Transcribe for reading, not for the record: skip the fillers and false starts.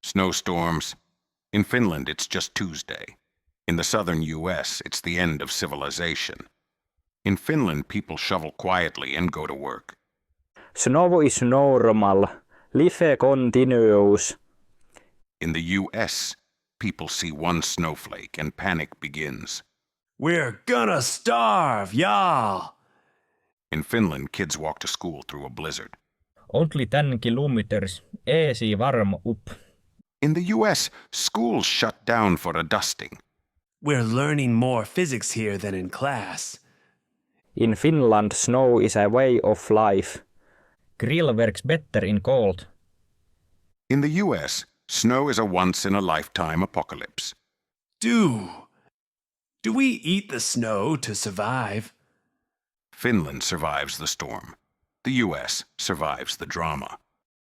Snowstorms. In Finland, it's just Tuesday. In the southern US, it's the end of civilization. In Finland, people shovel quietly and go to work. Snow is normal. Life continues. In the US, people see one snowflake and panic begins. We're gonna starve, y'all! In Finland, kids walk to school through a blizzard. 10 kilometers, easy varm upp. In the US, schools shut down for a dusting. We're learning more physics here than in class. In Finland, snow is a way of life. Grill works better in cold. In the US, snow is a once-in-a-lifetime apocalypse. Do we eat the snow to survive? Finland survives the storm. The US survives the drama.